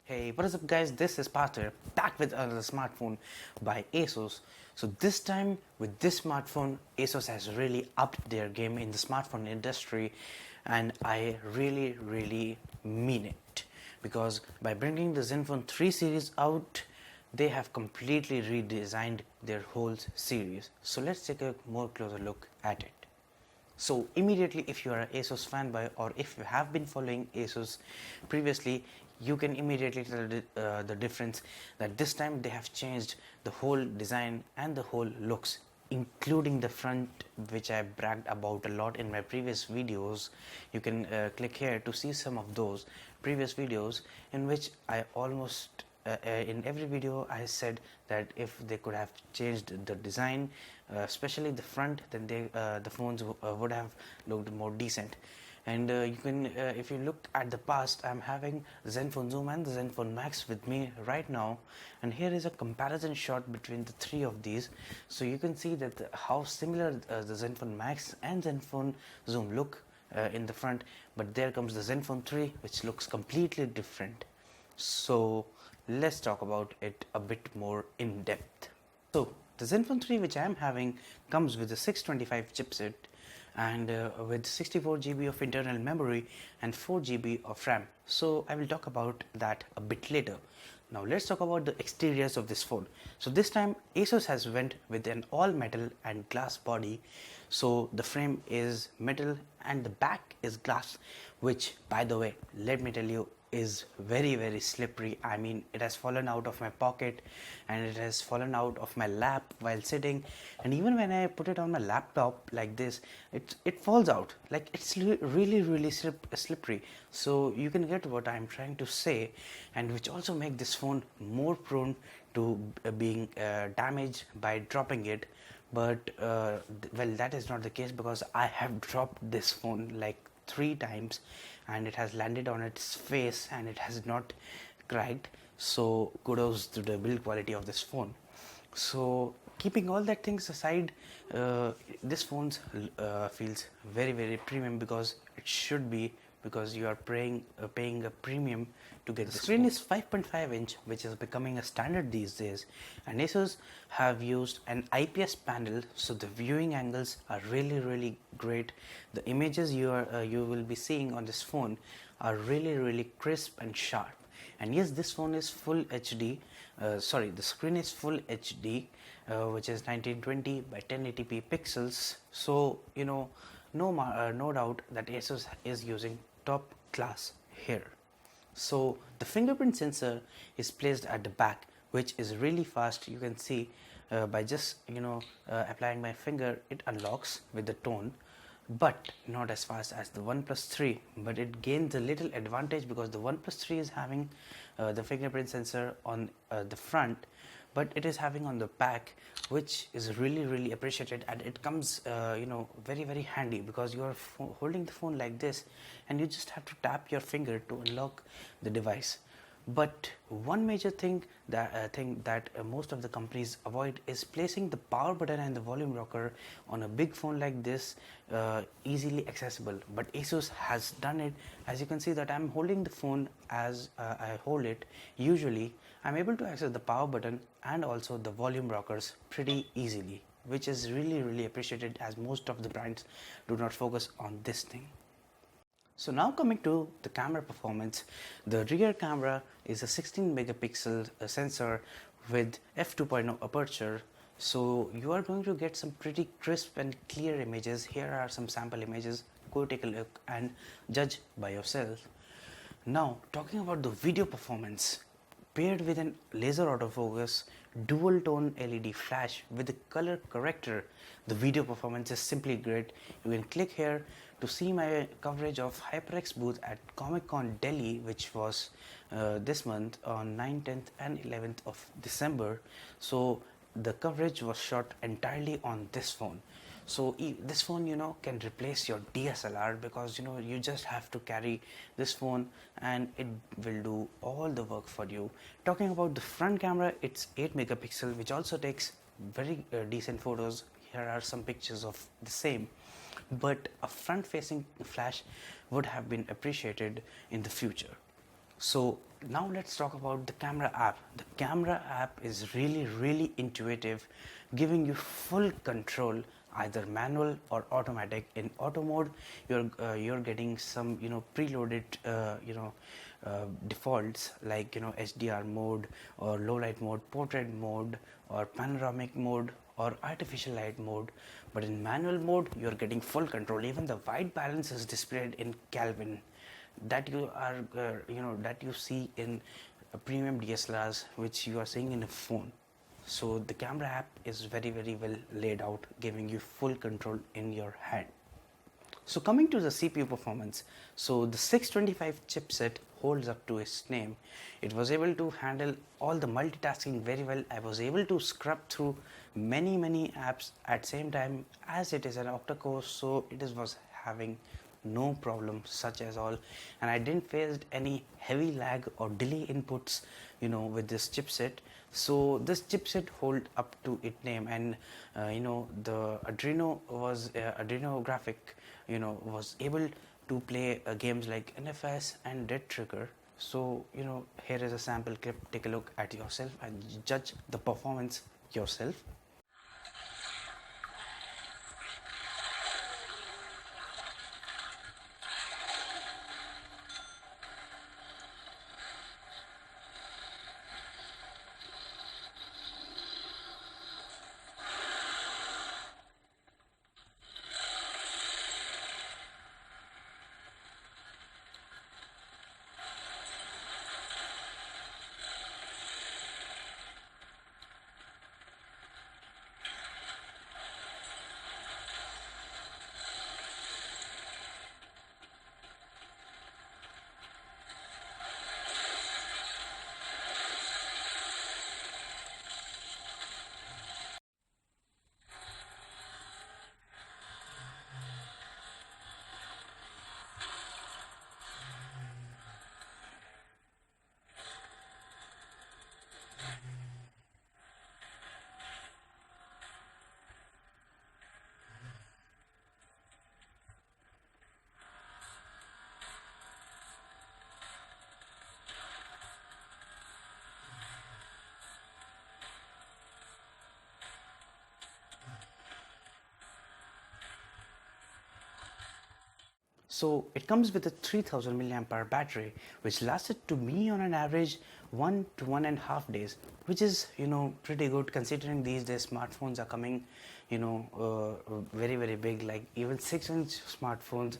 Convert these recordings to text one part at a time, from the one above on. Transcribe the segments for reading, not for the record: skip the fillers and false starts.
Hey, what is up guys, this is Parther back with another smartphone by Asus. So this time with this smartphone, Asus has really upped their game in the smartphone industry, and I really mean it, because by bringing the Zenfone 3 series out, they have completely redesigned their whole series. So let's take a more closer look at it. So immediately, if you are an Asus fanboy or if you have been following Asus previously, you can immediately tell the difference that this time they have changed the whole design and the whole looks, including the front, which I bragged about a lot in my previous videos. You can click here to see some of those previous videos in which I almost in every video I said that if they could have changed the design, especially the front, then the phones would have looked more decent. And you can if you look at the past, I'm having the Zenfone Zoom and the Zenfone Max with me right now, and here is a comparison shot between the three of these. So you can see that how similar the Zenfone Max and Zenfone Zoom look in the front, but there comes the Zenfone 3, which looks completely different. So let's talk about it a bit more in depth. So the Zenfone 3, which I am having, comes with a 625 chipset and with 64 GB of internal memory and 4 GB of RAM. So I will talk about that a bit later. Now let's talk about the exteriors of this phone. So this time Asus has went with an all metal and glass body. So the frame is metal and the back is glass, which, by the way, let me tell you, is very slippery. I mean, it has fallen out of my pocket and it has fallen out of my lap while sitting, and even when I put it on my laptop like this, it falls out. Like, it's really slippery. So you can get what I'm trying to say, and which also make this phone more prone to being damaged by dropping it. But well, that is not the case, because I have dropped this phone like 3 times and it has landed on its face and it has not cracked. So kudos to the build quality of this phone. So keeping all that things aside, this phone feels very premium, because it should be, because you are paying a premium to get the screen. Is 5.5 inch, which is becoming a standard these days, and Asus have used an IPS panel, so the viewing angles are really great. The images you will be seeing on this phone are really crisp and sharp. And yes, this phone is full HD. The screen is full HD, which is 1920 by 1080p pixels. So you know, no doubt that Asus is using top class here. So the fingerprint sensor is placed at the back, which is really fast. You can see by just applying my finger, it unlocks with the tone, but not as fast as the OnePlus 3. But it gains a little advantage, because the OnePlus 3 is having the fingerprint sensor on the front, but it is having on the back, which is really appreciated, and it comes very handy, because you are holding the phone like this and you just have to tap your finger to unlock the device. But one major thing that most of the companies avoid is placing the power button and the volume rocker on a big phone like this, easily accessible. But Asus has done it. As you can see that I'm holding the phone as I hold it. Usually I'm able to access the power button and also the volume rockers pretty easily, which is really appreciated, as most of the brands do not focus on this thing. So now coming to the camera performance, the rear camera is a 16 megapixel sensor with f2.0 aperture. So you are going to get some pretty crisp and clear images. Here are some sample images. Go take a look and judge by yourself. Now talking about the video performance, paired with an laser autofocus, dual tone LED flash with a color corrector, the video performance is simply great. You can click here to see my coverage of HyperX booth at Comic Con Delhi, which was this month on 9th, 10th and 11th of December. So the coverage was shot entirely on this phone. So this phone can replace your DSLR, because you just have to carry this phone and it will do all the work for you. Talking about the front camera, it's 8 megapixel, which also takes very decent photos. Here are some pictures of the same, but a front facing flash would have been appreciated in the future. So now let's talk about the camera app. The camera app is really intuitive, giving you full control, either manual or automatic. In auto mode, you're getting some preloaded defaults like HDR mode or low light mode, portrait mode or panoramic mode or artificial light mode. But in manual mode, you're getting full control. Even the white balance is displayed in Kelvin, that you are that you see in premium DSLRs, which you are seeing in a phone. So the camera app is very well laid out, giving you full control in your hand. So coming to the CPU performance, so the 625 chipset holds up to its name. It was able to handle all the multitasking very well. I was able to scrub through many apps at same time, as it is an octa-core, so was having no problem such as all, and I didn't face any heavy lag or delay inputs with this chipset. So this chipset hold up to its name, and the Adreno graphic was able to play games like NFS and Dead Trigger. So here is a sample clip. Take a look at yourself and judge the performance yourself. So it comes with a 3000 milliamp hour battery, which lasted to me on an average 1 to 1.5 days, which is pretty good considering these days smartphones are coming very big. Like even 6-inch smartphones,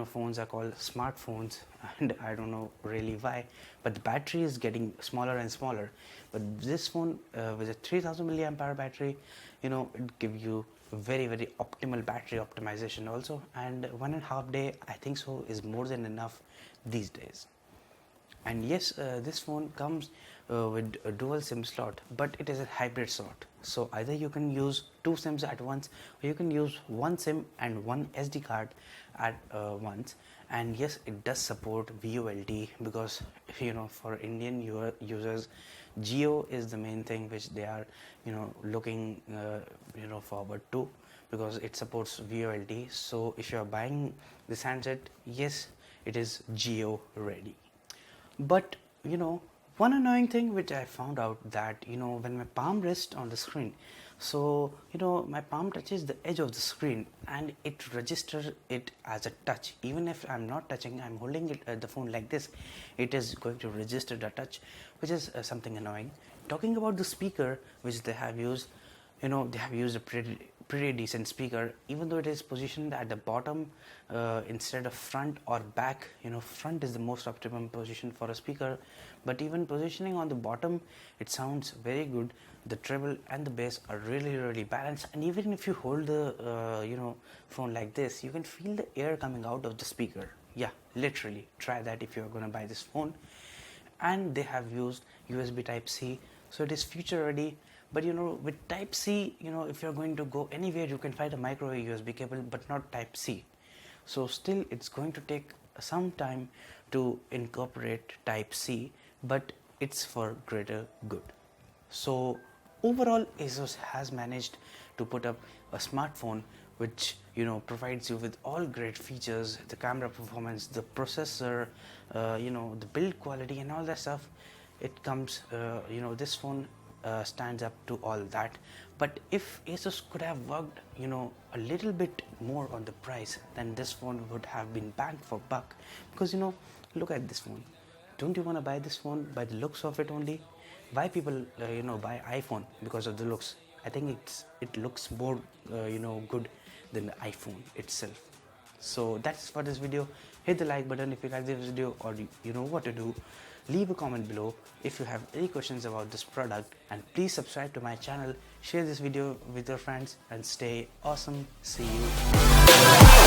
phones are called smartphones, and I don't know really why, but the battery is getting smaller and smaller. But this phone with a 3000 milliamp hour battery, it gives you very optimal battery optimization also, and 1.5 day I think so is more than enough these days. And yes, this phone comes with a dual SIM slot, but it is a hybrid slot, so either you can use 2 SIMs at once, or you can use 1 SIM and 1 SD card at once. And yes, it does support VoLTE, because for Indian users, Geo is the main thing which they are looking forward to, because it supports VoLTE. So if you are buying this handset, yes, it is Geo ready. But one annoying thing which I found out, that when my palm rests on the screen, so my palm touches the edge of the screen and it registers it as a touch. Even if I'm not touching, I'm holding it the phone like this, it is going to register the touch, which is something annoying. Talking about the speaker which they have used, they have used a pretty decent speaker, even though it is positioned at the bottom instead of front or back. Front is the most optimum position for a speaker, but even positioning on the bottom, it sounds very good. The treble and the bass are really balanced, and even if you hold the phone like this, you can feel the air coming out of the speaker. Yeah, literally try that if you're going to buy this phone. And they have used USB type C, so it is future ready. But with type C, if you're going to go anywhere, you can find a micro USB cable, but not type C. So still it's going to take some time to incorporate type C, but it's for greater good. So overall, Asus has managed to put up a smartphone which provides you with all great features, the camera performance, the processor, the build quality and all that stuff. It comes, this phone stands up to all that. But if Asus could have worked a little bit more on the price, then this phone would have been bang for buck. Because look at this phone. Don't you want to buy this phone by the looks of it only? Why people buy iPhone? Because of the looks. I think it looks more good than the iPhone itself. So that's for this video. Hit the like button if you like this video, or you know what to do. Leave a comment below if you have any questions about this product, and please subscribe to my channel, share this video with your friends, and stay awesome. See you.